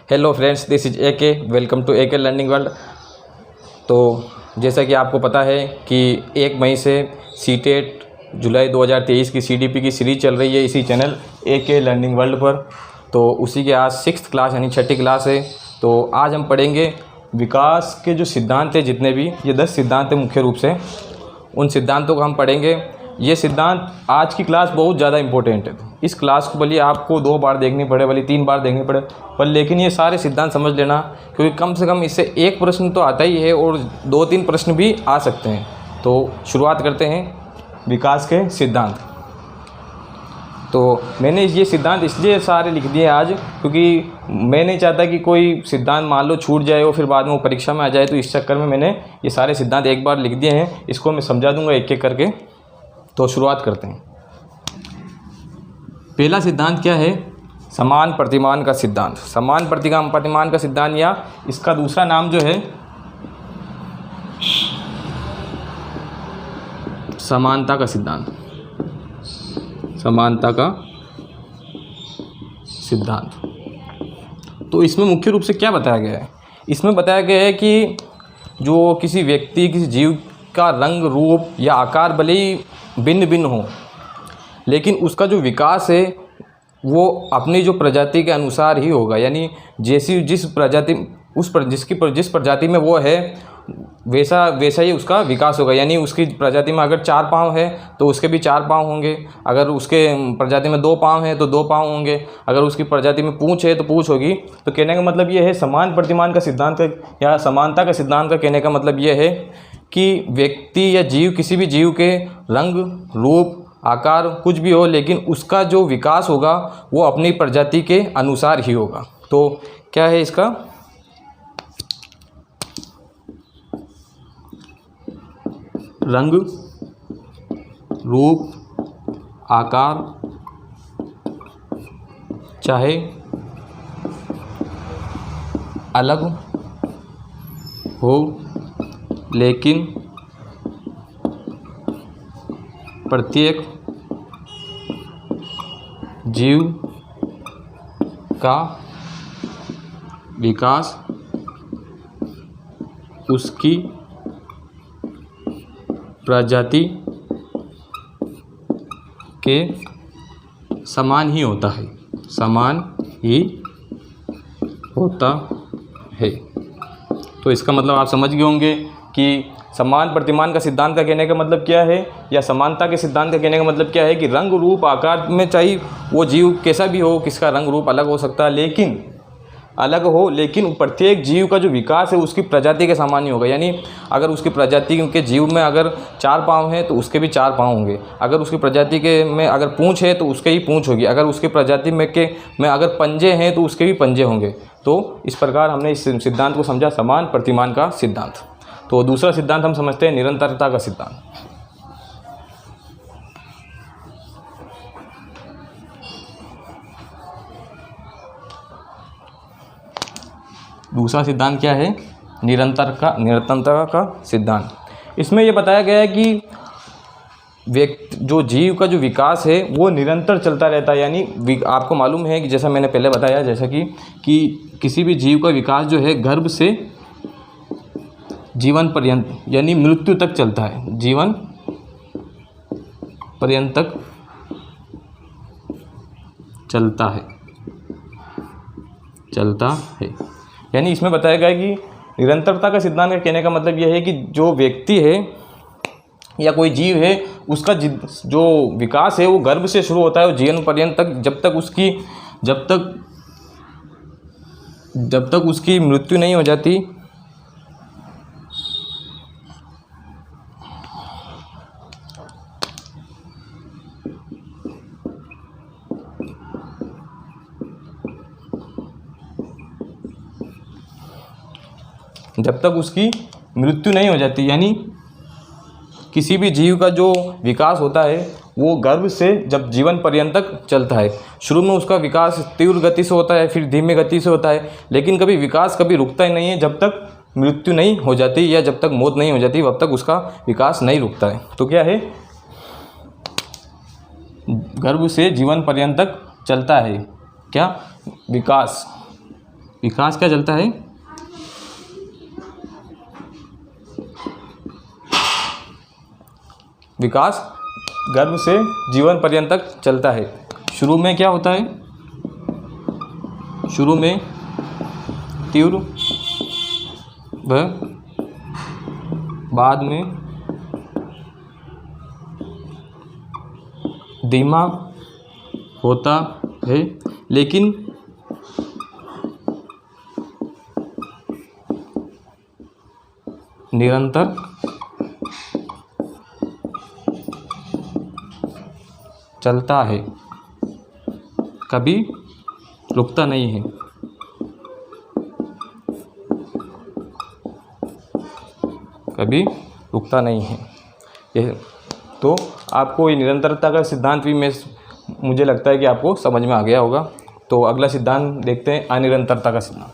Hello friends, this is AK। Welcome to AK learning world. तो जैसा कि आपको पता है कि 1 मई से सीटेट जुलाई 2023 की CDP की सीरीज़ चल रही है इसी चैनल AK लर्निंग वर्ल्ड पर। तो उसी के आज 6th क्लास यानी 6ठी क्लास है। तो आज हम पढ़ेंगे विकास के जो सिद्धांत है, जितने भी ये 10 सिद्धांत हैं मुख्य रूप से, उन सिद्धांतों को हम पढ़ेंगे। ये सिद्धांत आज की क्लास बहुत ज़्यादा इंपॉर्टेंट है। इस क्लास को भले आपको 2 बार देखनी पड़े, भले 3 बार देखनी पड़े, पर लेकिन ये सारे सिद्धांत समझ लेना, क्योंकि कम से कम इससे एक प्रश्न तो आता ही है और 2-3 प्रश्न भी आ सकते हैं। तो शुरुआत करते हैं विकास के सिद्धांत। तो मैंने ये सिद्धांत इसलिए सारे लिख दिए आज, क्योंकि मैं नहीं चाहता कि कोई सिद्धांत मान लो छूट जाए और फिर बाद में वो परीक्षा में आ जाए। तो इस चक्कर में मैंने ये सारे सिद्धांत एक बार लिख दिए हैं। इसको मैं समझा दूंगा एक एक करके। तो शुरुआत करते हैं। पहला सिद्धांत क्या है? समान प्रतिमान का सिद्धांत। समान प्रतिमान का सिद्धांत, या इसका दूसरा नाम जो है समानता का सिद्धांत। समानता का सिद्धांत। तो इसमें मुख्य रूप से क्या बताया गया है? इसमें बताया गया है कि जो किसी व्यक्ति, किसी जीव का रंग, रूप या आकार भले ही भिन्न भिन्न हो, लेकिन उसका जो विकास है वो अपनी जो प्रजाति के अनुसार ही होगा। यानी जैसी जिस प्रजाति जिस प्रजाति में वो है वैसा ही उसका विकास होगा। यानी उसकी प्रजाति में अगर 4 पाँव है तो उसके भी 4 पाँव होंगे। अगर उसके प्रजाति में 2 पाँव है तो 2 पाँव होंगे। अगर उसकी प्रजाति में पूँछ है तो पूँछ होगी। तो कहने का मतलब ये है, समान प्रतिमान का सिद्धांत का या समानता का सिद्धांत का कहने का मतलब ये है कि व्यक्ति या जीव, किसी भी जीव के रंग, रूप, आकार कुछ भी हो, लेकिन उसका जो विकास होगा वो अपनी प्रजाति के अनुसार ही होगा। तो क्या है इसका? रंग, रूप, आकार चाहे अलग हो, लेकिन प्रत्येक जीव का विकास उसकी प्रजाति के समान ही होता है। समान ही होता है। तो इसका मतलब आप समझ गए होंगे कि समान प्रतिमान का सिद्धांत का कहने का मतलब क्या है, या समानता के सिद्धांत का कहने का मतलब क्या है कि रंग, रूप, आकार में चाहे वो जीव कैसा भी हो, किसका रंग रूप अलग हो सकता है, लेकिन प्रत्येक जीव का जो विकास है उसकी प्रजाति के समान ही होगा। यानी अगर उसकी प्रजाति के जीव में अगर 4 पाँव हैं तो उसके भी 4 पाँव होंगे। अगर उसकी प्रजाति के में अगर पूँछ है तो उसके ही पूँछ होगी। अगर उसकी प्रजाति में अगर पंजे हैं तो उसके भी पंजे होंगे। तो इस प्रकार हमने इस सिद्धांत को समझा, समान प्रतिमान का सिद्धांत। तो दूसरा सिद्धांत हम समझते हैं निरंतरता का सिद्धांत। दूसरा सिद्धांत क्या है? निरंतरता का सिद्धांत। इसमें यह बताया गया है कि जो जीव का जो विकास है वो निरंतर चलता रहता है। यानी आपको मालूम है कि जैसा मैंने पहले बताया, जैसा कि किसी भी जीव का विकास जो है गर्भ से जीवन पर्यंत यानी मृत्यु तक चलता है। जीवन पर्यंत तक चलता है। यानी इसमें बताया गया है कि निरंतरता का सिद्धांत का कहने का मतलब यह है कि जो व्यक्ति है या कोई जीव है उसका जो विकास है वो गर्भ से शुरू होता है और जीवन पर्यंत तक, जब तक उसकी मृत्यु नहीं हो जाती, यानी किसी भी जीव का जो विकास होता है वो गर्भ से जब जीवन पर्यंत तक चलता है। शुरू में उसका विकास तीव्र गति से होता है, फिर धीमे गति से होता है, लेकिन विकास कभी रुकता ही नहीं है। जब तक मृत्यु नहीं हो जाती या जब तक मौत नहीं हो जाती तब तक उसका विकास नहीं रुकता है। तो क्या है? गर्भ से जीवन पर्यंत तक चलता है क्या? विकास। विकास क्या चलता है? विकास गर्भ से जीवन पर्यंत तक चलता है। शुरू में क्या होता है? शुरू में तीव्र व बाद में धीमा होता है, लेकिन निरंतर चलता है, कभी रुकता नहीं है। कभी रुकता नहीं है। यह तो आपको ये निरंतरता का सिद्धांत भी मुझे लगता है कि आपको समझ में आ गया होगा। तो अगला सिद्धांत देखते हैं, अनिरंतरता का सिद्धांत।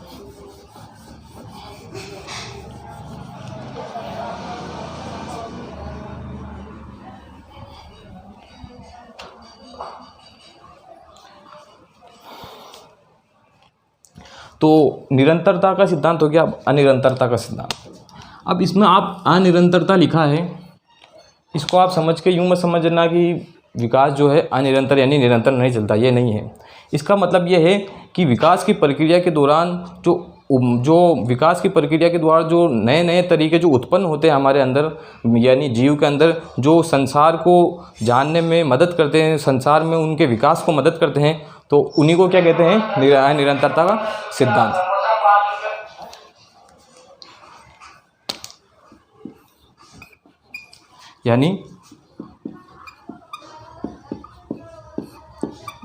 तो निरंतरता का सिद्धांत हो गया। अब अनिरंतरता का सिद्धांत। अब इसमें आप अनिरंतरता लिखा है, इसको आप समझ के यूँ मत समझना कि विकास जो है अनिरंतर यानी निरंतर नहीं चलता, ये नहीं है। इसका मतलब ये है कि विकास की प्रक्रिया के दौरान जो विकास की प्रक्रिया के द्वारा जो नए नए तरीके जो उत्पन्न होते हैं हमारे अंदर, यानी जीव के अंदर, जो संसार को जानने में मदद करते हैं, संसार में उनके विकास को मदद करते हैं, तो उन्हीं को क्या कहते हैं? निरंतरता का सिद्धांत। यानी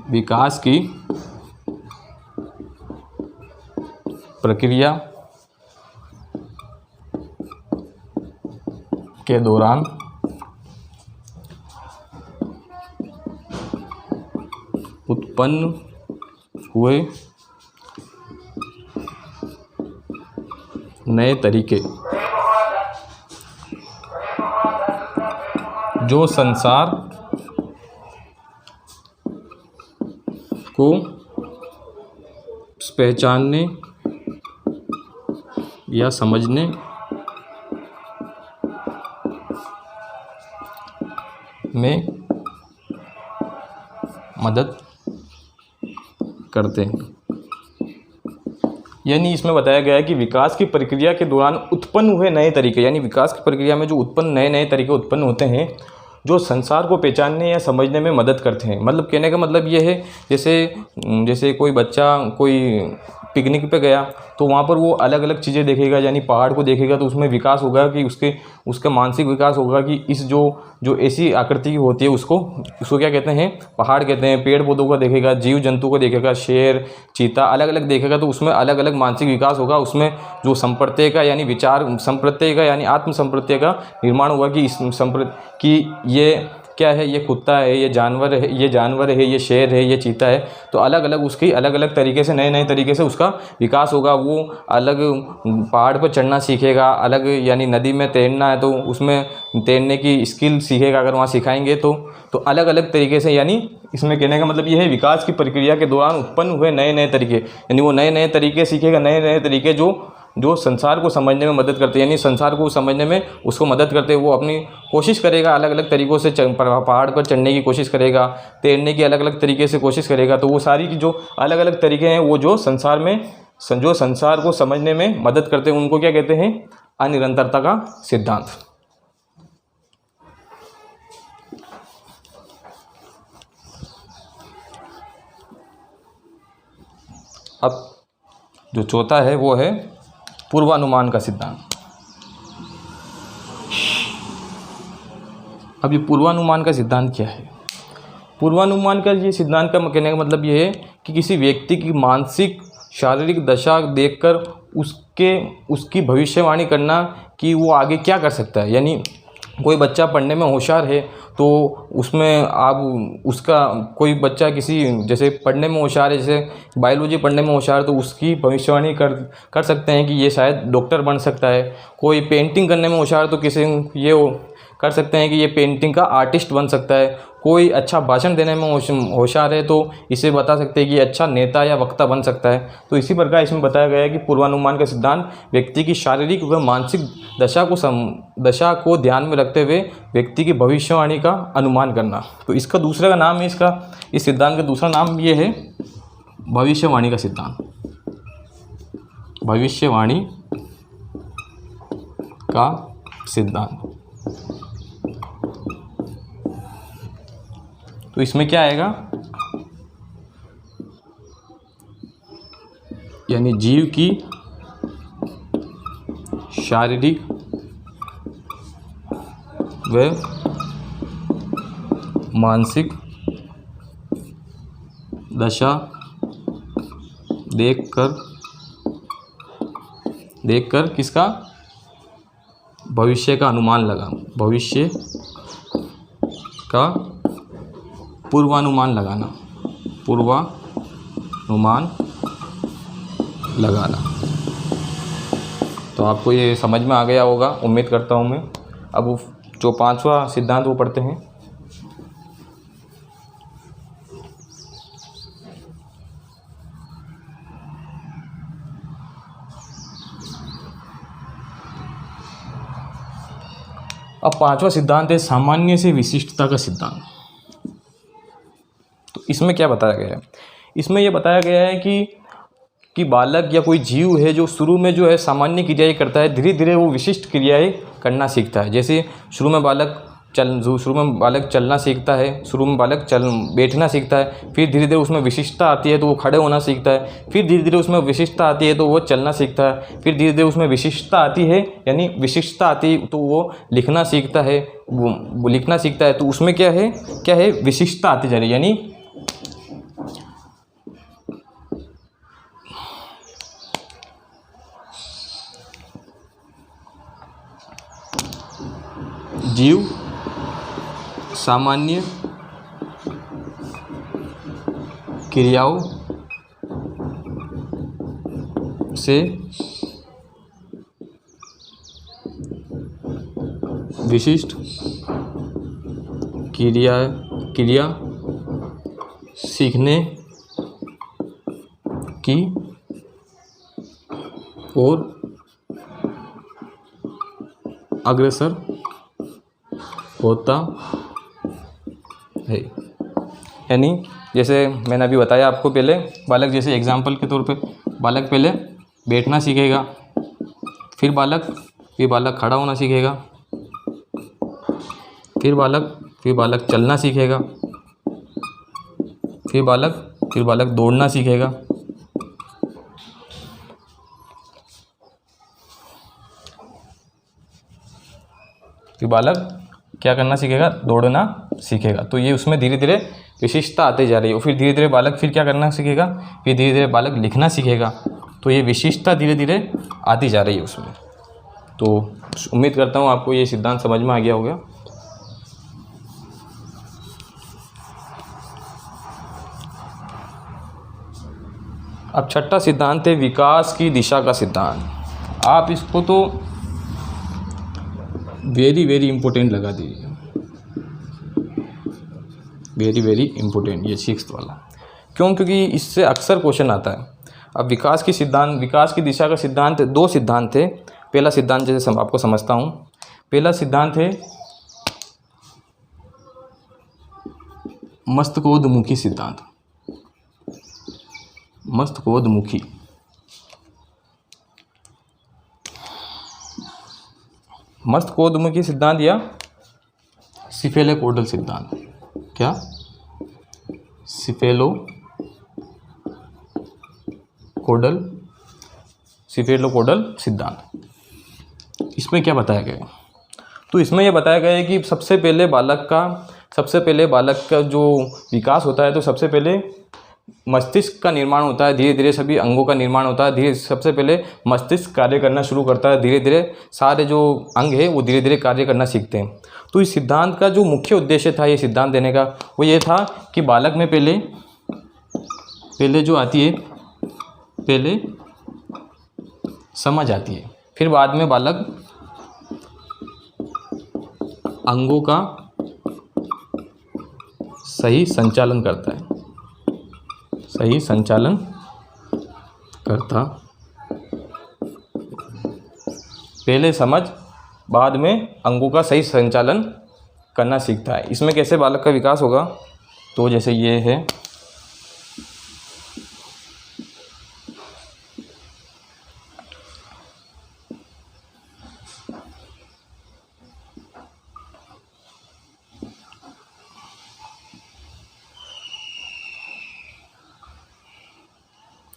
विकास की प्रक्रिया के दौरान उत्पन्न हुए नए तरीके जो संसार को पहचानने या समझने में मदद करते हैं। यानी इसमें बताया गया है कि विकास की प्रक्रिया के दौरान उत्पन्न हुए नए तरीके, यानी विकास की प्रक्रिया में जो उत्पन्न नए तरीके उत्पन्न होते हैं, जो संसार को पहचानने या समझने में मदद करते हैं। मतलब कहने का मतलब ये है, जैसे कोई बच्चा कोई पिकनिक पे गया तो वहाँ पर वो अलग अलग चीज़ें देखेगा, यानी पहाड़ को देखेगा तो उसमें विकास होगा कि उसका मानसिक विकास होगा कि इस जो ऐसी आकृति की होती है उसको क्या कहते हैं? पहाड़ कहते हैं। पेड़ पौधों को देखेगा, जीव जंतु को देखेगा, शेर, चीता अलग अलग देखेगा तो उसमें अलग अलग मानसिक विकास होगा। उसमें जो संप्रत्यय का यानी विचार संप्रत्यय का यानी आत्म संप्रत्यय का निर्माण होगा कि कि ये क्या है, ये कुत्ता है, ये जानवर है, ये शेर है, ये चीता है। तो अलग अलग उसकी अलग अलग तरीके से नए तरीके से उसका विकास होगा। वो अलग पहाड़ पर चढ़ना सीखेगा, अलग यानी नदी में तैरना है तो उसमें तैरने की स्किल सीखेगा अगर वहाँ सिखाएंगे तो अलग अलग तरीके से। यानी इसमें कहने का मतलब ये है, विकास की प्रक्रिया के दौरान उत्पन्न हुए नए तरीके, यानी वो नए तरीके सीखेगा, नए तरीके जो संसार को समझने में मदद करते हैं, यानी संसार को समझने में उसको मदद करते हैं। वो अपनी कोशिश करेगा, अलग अलग तरीक़ों से पहाड़ पर चढ़ने की कोशिश करेगा, तैरने की अलग अलग तरीके से कोशिश करेगा। तो वो सारी की जो अलग अलग तरीके हैं वो जो संसार को समझने में मदद करते हैं, उनको क्या कहते हैं? अनिरंतरता का सिद्धांत। अब जो चौथा है वो है पूर्वानुमान का सिद्धांत। अब ये पूर्वानुमान का सिद्धांत क्या है? पूर्वानुमान का ये सिद्धांत का कहने का मतलब ये है कि किसी व्यक्ति की मानसिक शारीरिक दशा देखकर उसकी भविष्यवाणी करना कि वो आगे क्या कर सकता है। यानी कोई बच्चा पढ़ने में होशियार है तो उसमें आप कोई बच्चा जैसे पढ़ने में होशियार है, जैसे बायोलॉजी पढ़ने में होशियार, तो उसकी भविष्यवाणी कर सकते हैं कि ये शायद डॉक्टर बन सकता है। कोई पेंटिंग करने में होशियार तो कर सकते हैं कि ये पेंटिंग का आर्टिस्ट बन सकता है। कोई अच्छा भाषण देने में होशियार है तो इसे बता सकते हैं कि अच्छा नेता या वक्ता बन सकता है। तो इसी प्रकार इसमें बताया गया है कि पूर्वानुमान का सिद्धांत व्यक्ति की शारीरिक व मानसिक दशा को ध्यान में रखते हुए व्यक्ति की भविष्यवाणी का अनुमान करना। तो इसका दूसरा का नाम है, इस सिद्धांत का दूसरा नाम ये है भविष्यवाणी का सिद्धांत। भविष्यवाणी का सिद्धांत। तो इसमें क्या आएगा, यानी जीव की शारीरिक व मानसिक दशा देखकर किसका, भविष्य का अनुमान लगाना, भविष्य का पूर्वानुमान लगाना। तो आपको ये समझ में आ गया होगा, उम्मीद करता हूँ मैं। अब जो पांचवा सिद्धांत वो पढ़ते हैं। अब पांचवा सिद्धांत है सामान्य से विशिष्टता का सिद्धांत। तो इसमें क्या बताया गया है, इसमें यह बताया गया है कि बालक या कोई जीव है जो शुरू में जो है सामान्य क्रियाएं करता है, धीरे धीरे वो विशिष्ट क्रियाएं करना सीखता है। जैसे शुरू में बालक चलना सीखता है, शुरू में बालक बैठना सीखता है, फिर धीरे धीरे उसमें विशिष्टता आती है तो वो खड़े होना सीखता है, फिर धीरे धीरे उसमें विशिष्टता आती है तो वो चलना सीखता है, फिर धीरे धीरे उसमें विशिष्टता आती है, यानी विशिष्टता आती है तो वो लिखना सीखता है, वो लिखना सीखता है। तो उसमें क्या है विशिष्टता आती जा रही है, यानी जीव सामान्य क्रियाओं से विशिष्ट क्रिया सीखने की ओर अग्रसर होता है। यानी जैसे मैंने अभी बताया आपको, पहले बालक, जैसे एग्जाम्पल के तौर पे बालक पहले बैठना सीखेगा, फिर बालक खड़ा होना सीखेगा, फिर बालक चलना सीखेगा, फिर बालक दौड़ना सीखेगा, फिर बालक क्या करना सीखेगा, दौड़ना सीखेगा। तो ये उसमें धीरे धीरे विशिष्टता आती जा रही है। फिर धीरे धीरे बालक फिर क्या करना सीखेगा, फिर धीरे धीरे बालक लिखना सीखेगा। तो ये विशिष्टता धीरे धीरे आती जा रही है उसमें। तो उम्मीद करता हूँ आपको ये सिद्धांत समझ में आ गया होगा। अब छठा सिद्धांत है विकास की दिशा का सिद्धांत। आप इसको तो वेरी वेरी इंपॉर्टेंट लगा दीजिए, वेरी वेरी इंपॉर्टेंट, ये 6th वाला। क्यों? क्योंकि इससे अक्सर क्वेश्चन आता है। अब विकास की दिशा का सिद्धांत, 2 सिद्धांत थे। पहला सिद्धांत जैसे आपको समझता हूँ, पहला सिद्धांत है मस्तकोद्मुखी सिद्धांत। मस्तकोद्मुखी सिद्धांत या सिफेलोकोडल सिद्धांत। क्या? सिफेलोकोडल सिद्धांत। इसमें क्या बताया गया? तो इसमें यह बताया गया है कि सबसे पहले बालक का जो विकास होता है, तो सबसे पहले मस्तिष्क का निर्माण होता है, धीरे धीरे सभी अंगों का निर्माण होता है। सबसे पहले मस्तिष्क कार्य करना शुरू करता है, धीरे धीरे सारे जो अंग है वो धीरे धीरे कार्य करना सीखते हैं। तो इस सिद्धांत का जो मुख्य उद्देश्य था ये सिद्धांत देने का, वो ये था कि बालक में पहले जो आती है, पहले समझ आती है, फिर बाद में बालक अंगों का सही संचालन करता है, सही संचालन करता, पहले समझ बाद में अंगों का सही संचालन करना सीखता है। इसमें कैसे बालक का विकास होगा, तो जैसे ये है,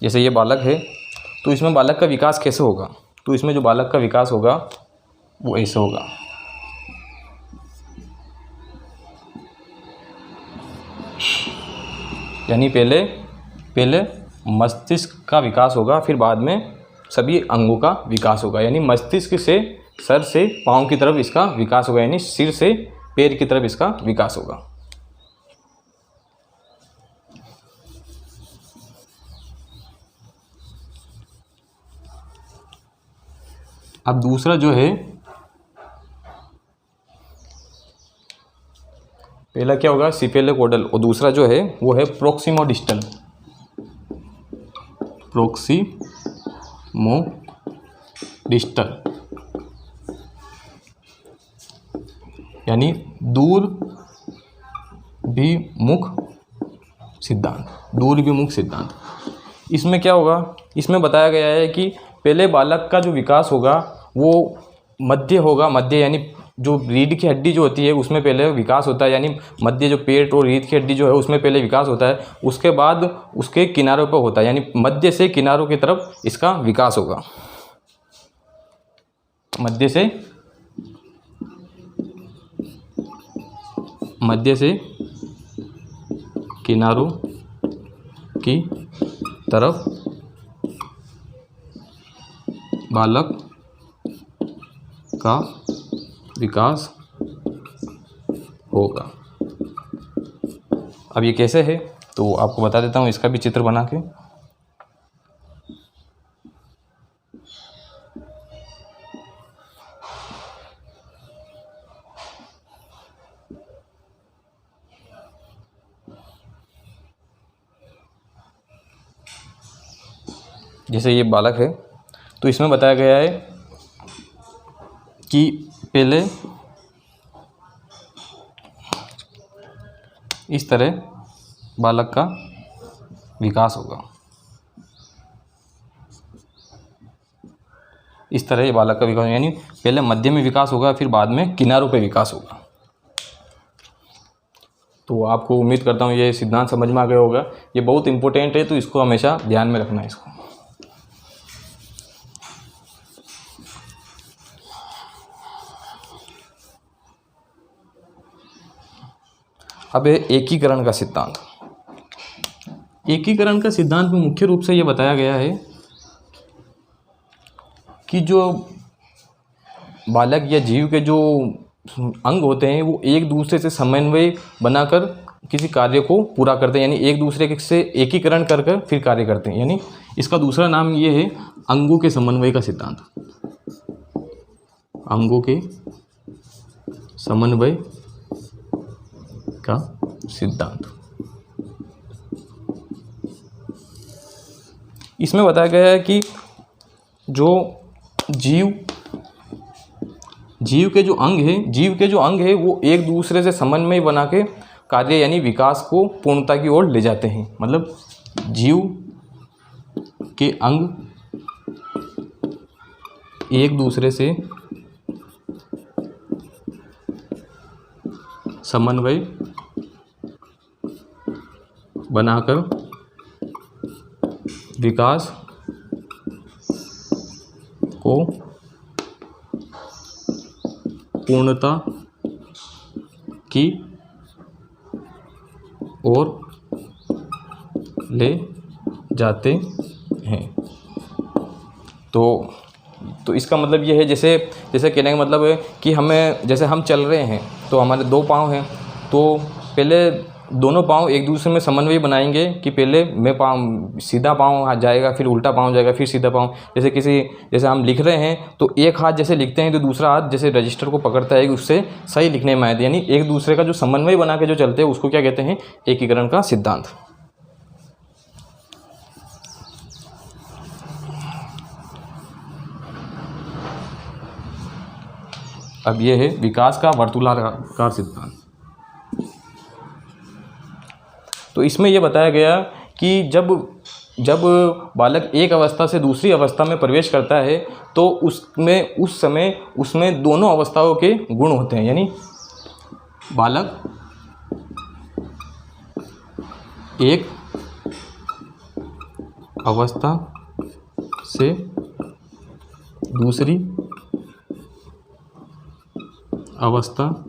जैसे ये बालक है, तो इसमें बालक का विकास कैसे होगा, तो इसमें जो बालक का विकास होगा वो ऐसे होगा। यानी पहले मस्तिष्क का विकास होगा, फिर बाद में सभी अंगों का विकास होगा। यानी मस्तिष्क से सर से पाँव की तरफ इसका विकास होगा, यानी सिर से पैर की तरफ इसका विकास होगा। अब दूसरा जो है, पहला क्या होगा, सिफेलोकोडल, और दूसरा जो है वो है प्रोक्सिमोडिस्टल, प्रोक्सिमोडिस्टल, यानी दूरभिमुख सिद्धांत, दूरभिमुख सिद्धांत। इसमें क्या होगा, इसमें बताया गया है कि पहले बालक का जो विकास होगा वो मध्य होगा, मध्य यानी जो रीढ़ की हड्डी जो होती है उसमें पहले विकास होता है, यानी मध्य जो पेट और रीढ़ की हड्डी जो है उसमें पहले विकास होता है, उसके बाद उसके किनारों पर होता है, यानी मध्य से किनारों की तरफ इसका विकास होगा, मध्य से किनारों की तरफ बालक का विकास होगा। अब ये कैसे है, तो आपको बता देता हूँ इसका भी चित्र बना के। जैसे ये बालक है, तो इसमें बताया गया है कि पहले इस तरह बालक का विकास होगा, इस तरह बालक का विकास, यानी पहले मध्य में विकास होगा, फिर बाद में किनारों पे विकास होगा। तो आपको उम्मीद करता हूँ ये सिद्धांत समझ में आ गया होगा। ये बहुत इंपॉर्टेंट है, तो इसको हमेशा ध्यान में रखना है इसको। अब है एकीकरण का सिद्धांत। एकीकरण का सिद्धांत में मुख्य रूप से ये बताया गया है कि जो बालक या जीव के जो अंग होते हैं वो एक दूसरे से समन्वय बनाकर किसी कार्य को पूरा करते हैं, यानी एक दूसरे से एकीकरण कर कर फिर कार्य करते हैं। यानी इसका दूसरा नाम ये है अंगों के समन्वय का सिद्धांत, अंगों के समन्वय का सिद्धांत। इसमें बताया गया है कि जो जीव के जो अंग है वो एक दूसरे से समन्वय बना के कार्य यानी विकास को पूर्णता की ओर ले जाते हैं। मतलब जीव के अंग एक दूसरे से समन्वय बनाकर विकास को पूर्णता की ओर ले जाते हैं। तो इसका मतलब ये है, जैसे कहने का मतलब है कि हमें, जैसे हम चल रहे हैं तो हमारे दो पाँव हैं, तो पहले दोनों पाँव एक दूसरे में समन्वय बनाएंगे कि पहले मैं पाँव सीधा पाँव हाथ जाएगा, फिर उल्टा पाँव जाएगा, फिर सीधा पाँव। जैसे हम लिख रहे हैं तो एक हाथ जैसे लिखते हैं तो दूसरा हाथ जैसे रजिस्टर को पकड़ता है कि उससे सही लिखने में आए, यानी एक दूसरे का जो समन्वय बना के जो चलते हैं उसको क्या कहते हैं, एकीकरण का सिद्धांत। अब ये है विकास का वर्तुलाकार सिद्धांत। तो इसमें यह बताया गया कि जब बालक एक अवस्था से दूसरी अवस्था में प्रवेश करता है तो उस समय उसमें दोनों अवस्थाओं के गुण होते हैं, यानी बालक एक अवस्था से दूसरी अवस्था में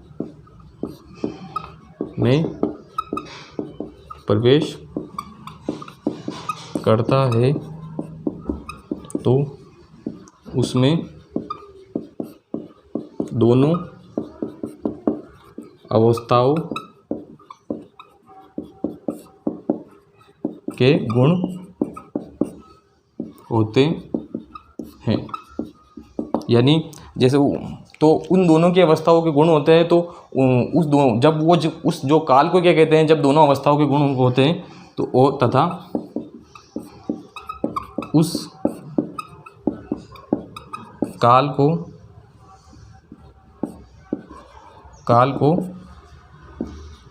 प्रवेश करता है तो उसमें दोनों अवस्थाओं के गुण होते हैं, यानी जैसे तो उन दोनों की अवस्थाओं के गुण होते हैं, तो उस जो काल को क्या कहते हैं, जब दोनों अवस्थाओं के गुण होते हैं तो वो तथा उस काल को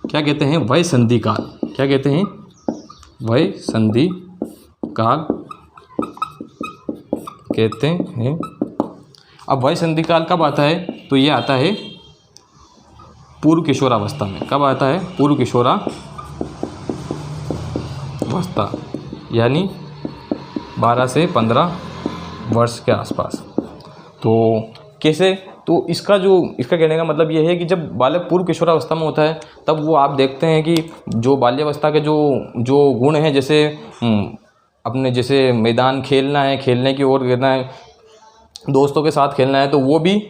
क्या कहते हैं, वय संधि काल। क्या कहते हैं, वय संधि काल कहते हैं। अब वय संधि काल कब आता है, तो ये आता है पूर्व किशोरावस्था में। कब आता है, पूर्व किशोरावस्था, यानी 12 से 15 वर्ष के आसपास। तो कैसे, तो इसका कहने का मतलब ये है कि जब बालक पूर्व किशोरावस्था में होता है तब वो आप देखते हैं कि जो बाल्यावस्था के जो गुण हैं, जैसे अपने जैसे मैदान खेलना है, खेलने की ओर गिरना है, दोस्तों के साथ खेलना है, तो वो भी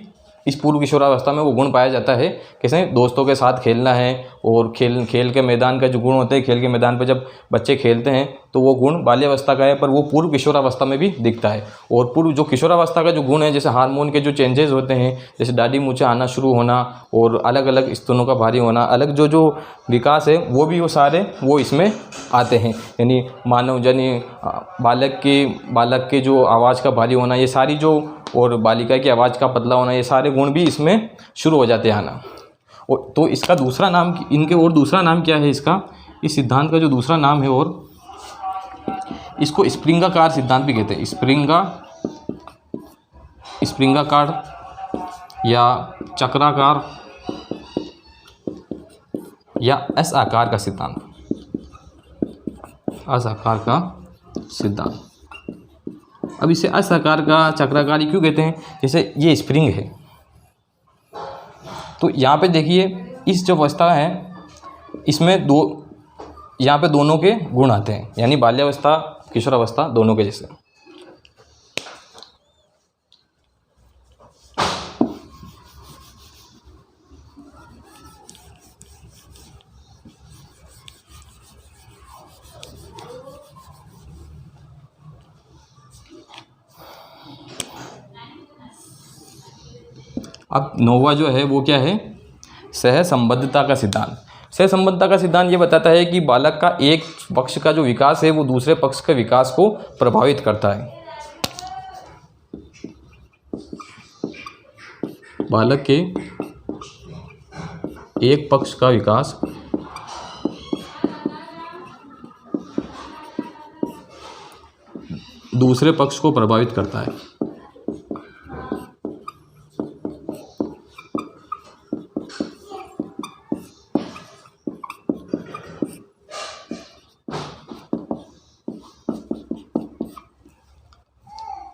इस पूर्व किशोरावस्था में वो गुण पाया जाता है। कैसे, दोस्तों के साथ खेलना है और खेल के मैदान का जो गुण होते हैं, खेल के मैदान पर जब बच्चे खेलते हैं तो वो गुण बाल्यावस्था का है, पर वो पूर्व किशोरावस्था में भी दिखता है। और पूर्व जो किशोरावस्था का जो गुण है, जैसे हार्मोन के जो चेंजेस होते हैं, जैसे दाढ़ी मूंछें आना शुरू होना और अलग अलग स्तनों का भारी होना, अलग जो विकास है वो भी वो इसमें आते हैं। यानी बालक के जो आवाज़ का भारी होना, ये सारी और बालिका की आवाज़ का पतला होना, ये सारे गुण भी इसमें शुरू हो जाते हैं आना। और तो इसका दूसरा नाम, दूसरा नाम क्या है इसका, इस सिद्धांत का जो दूसरा नाम है, और इसको स्प्रिंगाकार सिद्धांत भी कहते हैं। स्प्रिंगाकार या चक्राकार या एस आकार का सिद्धांत, एस आकार का सिद्धांत। अब इसे एस आकार का चक्राकारी क्यों कहते हैं, जैसे ये स्प्रिंग है, तो यहाँ पे देखिए इस जो अवस्था है इसमें यहाँ पे दोनों के गुण आते हैं, यानी बाल्यावस्था किशोरावस्था दोनों के जैसे। अब नौवा जो है वो क्या है, सहसंबद्धता का सिद्धांत। सहसंबद्धता का सिद्धांत ये बताता है कि बालक का एक पक्ष का जो विकास है वो दूसरे पक्ष के विकास को प्रभावित करता है। बालक के एक पक्ष का विकास दूसरे पक्ष को प्रभावित करता है।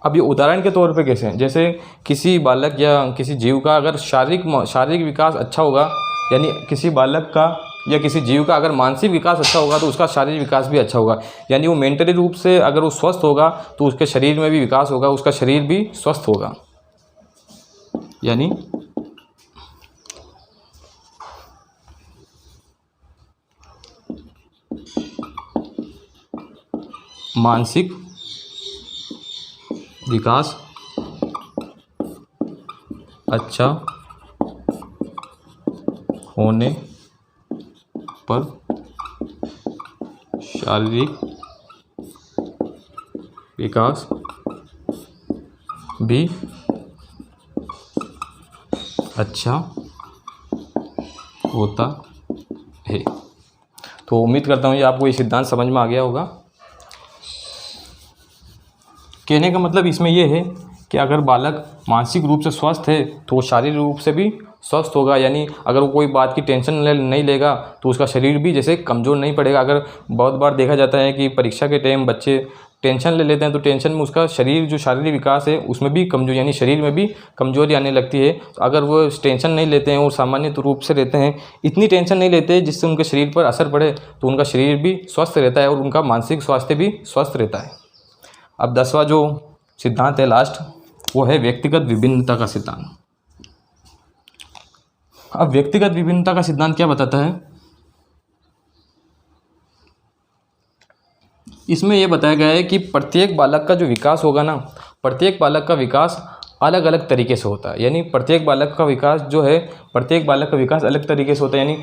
अब ये उदाहरण के तौर पे कैसे हैं, जैसे किसी बालक या किसी जीव का अगर शारीरिक विकास अच्छा होगा, यानी किसी बालक का या किसी जीव का अगर मानसिक विकास अच्छा होगा तो उसका शारीरिक विकास भी अच्छा होगा। यानी वो मेंटली रूप से अगर वो स्वस्थ होगा तो उसके शरीर में भी विकास होगा, उसका शरीर भी स्वस्थ होगा। यानी मानसिक विकास अच्छा होने पर शारीरिक विकास भी अच्छा होता है। तो उम्मीद करता हूँ ये आपको ये सिद्धांत समझ में आ गया होगा। कहने का मतलब इसमें यह है कि अगर बालक मानसिक रूप से स्वस्थ है तो वो शारीरिक रूप से भी स्वस्थ होगा। यानी अगर वो कोई बात की टेंशन नहीं लेगा तो उसका शरीर भी जैसे कमज़ोर नहीं पड़ेगा। अगर बहुत बार देखा जाता है कि परीक्षा के टाइम बच्चे टेंशन ले लेते हैं तो टेंशन में उसका शरीर जो शारीरिक विकास है उसमें भी कमजोरी यानी शरीर में भी कमजोरी आने लगती है। तो अगर वो टेंशन नहीं लेते हैं और सामान्य रूप से रहते हैं, इतनी टेंशन नहीं लेते जिससे उनके शरीर पर असर पड़े, तो उनका शरीर भी स्वस्थ रहता है और उनका मानसिक स्वास्थ्य भी स्वस्थ रहता है। अब 10वां जो सिद्धांत है लास्ट, वो है व्यक्तिगत विभिन्नता का सिद्धांत। अब व्यक्तिगत विभिन्नता का सिद्धांत क्या बताता है? इसमें यह बताया गया है कि प्रत्येक बालक का जो विकास होगा ना, प्रत्येक बालक का विकास अलग अलग तरीके से होता है। यानी प्रत्येक बालक का विकास जो है, प्रत्येक बालक का विकास अलग तरीके से होता है। यानी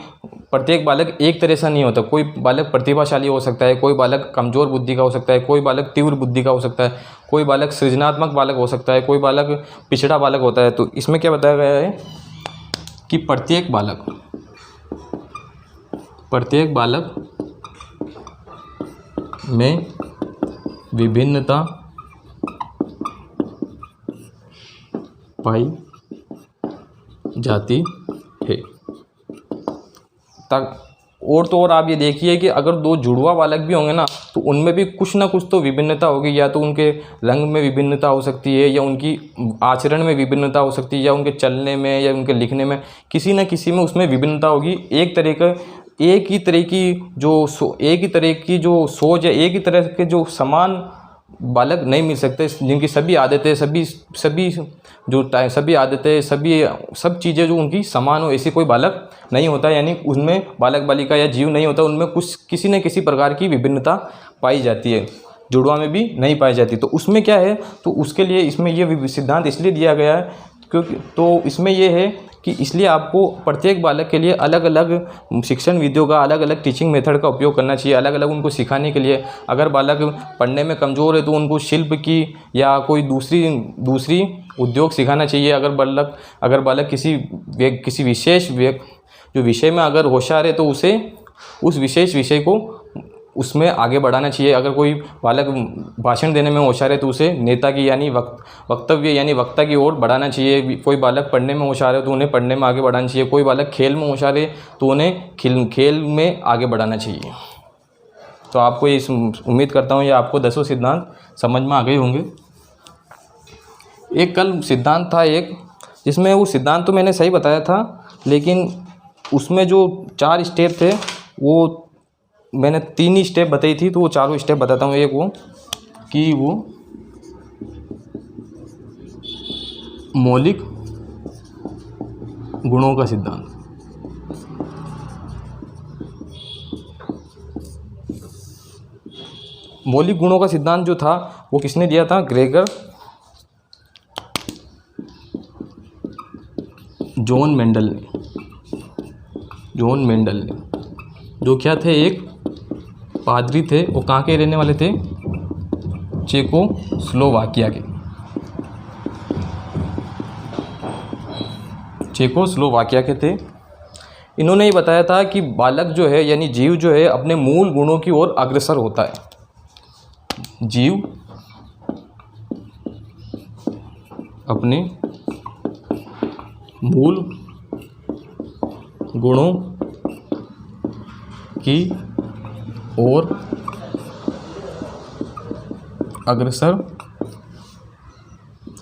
प्रत्येक बालक एक तरह से नहीं होता। कोई बालक प्रतिभाशाली हो सकता है, कोई बालक कमज़ोर बुद्धि का हो सकता है, कोई बालक तीव्र बुद्धि का हो सकता है, कोई बालक सृजनात्मक बालक हो सकता है, कोई बालक पिछड़ा बालक होता है। तो इसमें क्या बताया गया है कि प्रत्येक बालक में विभिन्नता पाई जाती है। और तो और आप ये देखिए कि अगर दो जुड़वा बालक भी होंगे ना तो उनमें भी कुछ ना कुछ तो विभिन्नता होगी। या तो उनके रंग में विभिन्नता हो सकती है, या उनकी आचरण में विभिन्नता हो सकती है, या उनके चलने में, या उनके लिखने में, किसी न किसी में उसमें विभिन्नता होगी। एक ही तरह की जो सोच या एक ही तरह के जो समान बालक नहीं मिल सकते, जिनकी सभी आदतें सब चीज़ें जो उनकी समान हो, ऐसी कोई बालक नहीं होता। यानी उनमें बालक बालिका या जीव नहीं होता, उनमें कुछ किसी न किसी प्रकार की विभिन्नता पाई जाती है, जुड़वा में भी नहीं पाई जाती। तो उसमें क्या है, तो उसके लिए इसमें ये सिद्धांत इसलिए दिया गया है क्योंकि तो इसमें यह है कि इसलिए आपको प्रत्येक बालक के लिए अलग अलग शिक्षण विधियों का, अलग अलग टीचिंग मेथड का उपयोग करना चाहिए, अलग अलग उनको सिखाने के लिए। अगर बालक पढ़ने में कमज़ोर है तो उनको शिल्प की या कोई दूसरी उद्योग सिखाना चाहिए। अगर बालक किसी विशेष जो विषय में अगर होशियार है तो उसे उस विशेष विषय को उसमें आगे बढ़ाना चाहिए। अगर कोई बालक भाषण देने में होशियार है तो उसे नेता की यानी वक्तव्य यानी वक्ता की ओर बढ़ाना चाहिए। कोई बालक पढ़ने में होशियार है तो उन्हें पढ़ने में आगे बढ़ाना चाहिए। कोई बालक खेल में होशियार है तो उन्हें खेल में आगे बढ़ाना चाहिए। तो आपको ये उम्मीद करता हूँ ये आपको 10 सिद्धांत समझ में आ गए होंगे। एक कल सिद्धांत था जिसमें वो सिद्धांत तो मैंने सही बताया था, लेकिन उसमें जो 4 स्टेप थे वो मैंने 3 ही स्टेप बताई थी, तो वो 4 स्टेप बताता हूँ। एक वो कि वो मौलिक गुणों का सिद्धांत, मौलिक गुणों का सिद्धांत जो था वो किसने दिया था? ग्रेगर जॉन मेंडल ने। जो क्या थे, एक पादरी थे। वो कहाँ के रहने वाले थे? चेकोस्लोवाकिया के थे। इन्होंने ये बताया था कि बालक जो है यानी जीव जो है अपने मूल गुणों की ओर अग्रसर होता है। जीव अपने मूल गुणों की ओर अग्रसर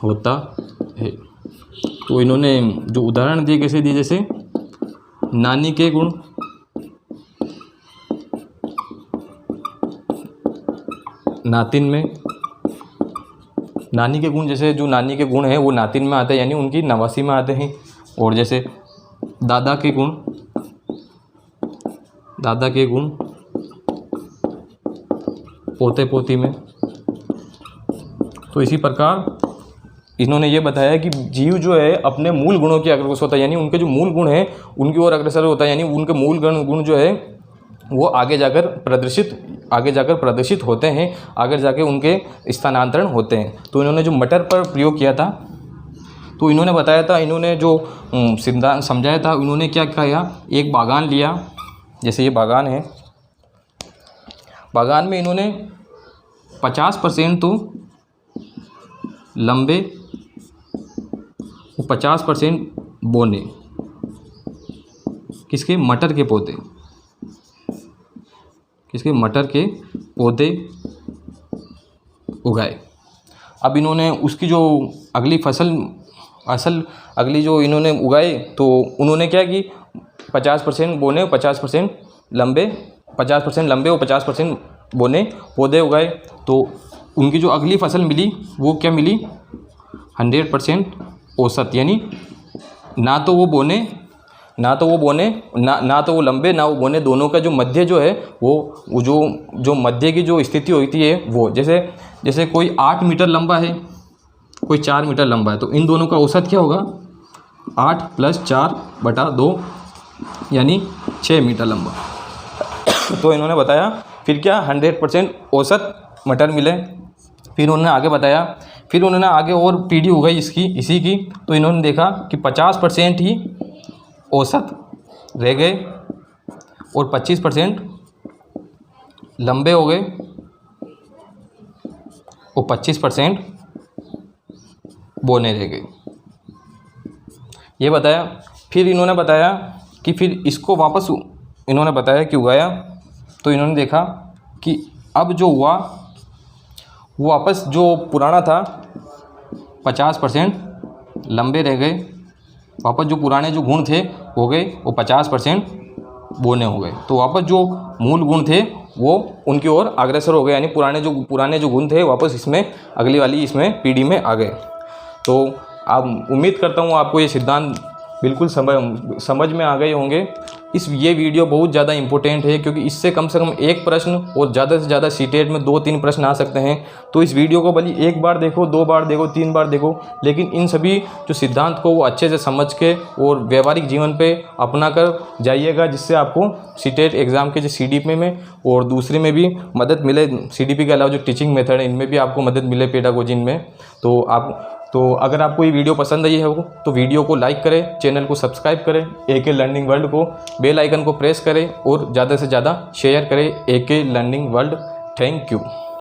होता है। तो इन्होंने जो उदाहरण दिए कैसे दिए, जैसे नानी के गुण, नातिन में, नानी के गुण, जैसे जो नानी के गुण हैं वो नातिन में आते हैं यानी उनकी नवासी में आते हैं। और जैसे दादा के गुण पोते पोती में। तो इसी प्रकार इन्होंने ये बताया कि जीव जो है अपने मूल गुणों की अग्रसर होता है, यानी उनके जो मूल गुण हैं उनकी ओर अग्रसर होता है, यानी उनके मूल गुण जो है वो आगे जाकर प्रदर्शित होते हैं, आगे जाके उनके स्थानांतरण होते हैं। तो इन्होंने जो मटर पर प्रयोग किया था, तो इन्होंने बताया था, इन्होंने जो सिद्धांत समझाया था, इन्होंने क्या किया, एक बागान लिया, जैसे ये बागान है, बागान में इन्होंने 50% तो लंबे और 50% बोने, किसके, मटर के पौधे, किसके, मटर के पौधे उगाए। अब इन्होंने उसकी जो अगली अगली जो इन्होंने उगाए, तो उन्होंने क्या कि 50% बोने, 50% लंबे, 50% लंबे और 50% बोने पौधे उगाए। तो उनकी जो अगली फसल मिली वो क्या मिली, 100% औसत, यानी ना तो वो लंबे ना वो बोने, दोनों का जो मध्य जो है वो जो मध्य की जो स्थिति होती है वो, जैसे कोई 8 मीटर लंबा है, कोई 4 मीटर लंबा है, तो इन दोनों का औसत क्या होगा, 8 + 4/2 यानी 6 मीटर लंबा। तो इन्होंने बताया फिर क्या, 100% औसत मटर मिले। फिर उन्होंने आगे बताया, फिर उन्होंने आगे और पीढ़ी हो गई इसी की, तो इन्होंने देखा कि 50% ही औसत रह गए और 25% लंबे हो गए और 25% बोने रह गए, ये बताया। फिर इन्होंने बताया कि फिर इसको वापस इन्होंने बताया कि उगाया, तो इन्होंने देखा कि अब जो हुआ वो वापस जो पुराना था 50% लंबे रह गए, वापस जो पुराने जो गुण थे हो गए वो 50% बोने हो गए। तो वापस जो मूल गुण थे वो उनकी ओर अग्रसर हो गए, यानी पुराने जो गुण थे वापस इसमें अगली वाली इसमें पीढ़ी में आ गए। तो आप उम्मीद करता हूँ आपको ये सिद्धांत बिल्कुल समझ में आ गए होंगे। ये वीडियो बहुत ज़्यादा इंपॉर्टेंट है, क्योंकि इससे कम से कम एक प्रश्न और ज़्यादा से ज़्यादा सीटेट में 2-3 प्रश्न आ सकते हैं। तो इस वीडियो को भले 1 बार देखो, 2 बार देखो, 3 बार देखो, लेकिन इन सभी जो सिद्धांत को वो अच्छे से समझ के और व्यवहारिक जीवन पे अपना कर जाइएगा, जिससे आपको सीटेट एग्ज़ाम के जो CDP में और दूसरे में भी मदद मिले। CDP के अलावा जो टीचिंग मेथड है इनमें भी आपको मदद मिले, पेडागोजी में। तो अगर आपको ये वीडियो पसंद आई है तो वीडियो को लाइक करें, चैनल को सब्सक्राइब करें, AK लर्निंग वर्ल्ड को, बेल आइकन को प्रेस करें और ज़्यादा से ज़्यादा शेयर करें AK learning world. Thank you.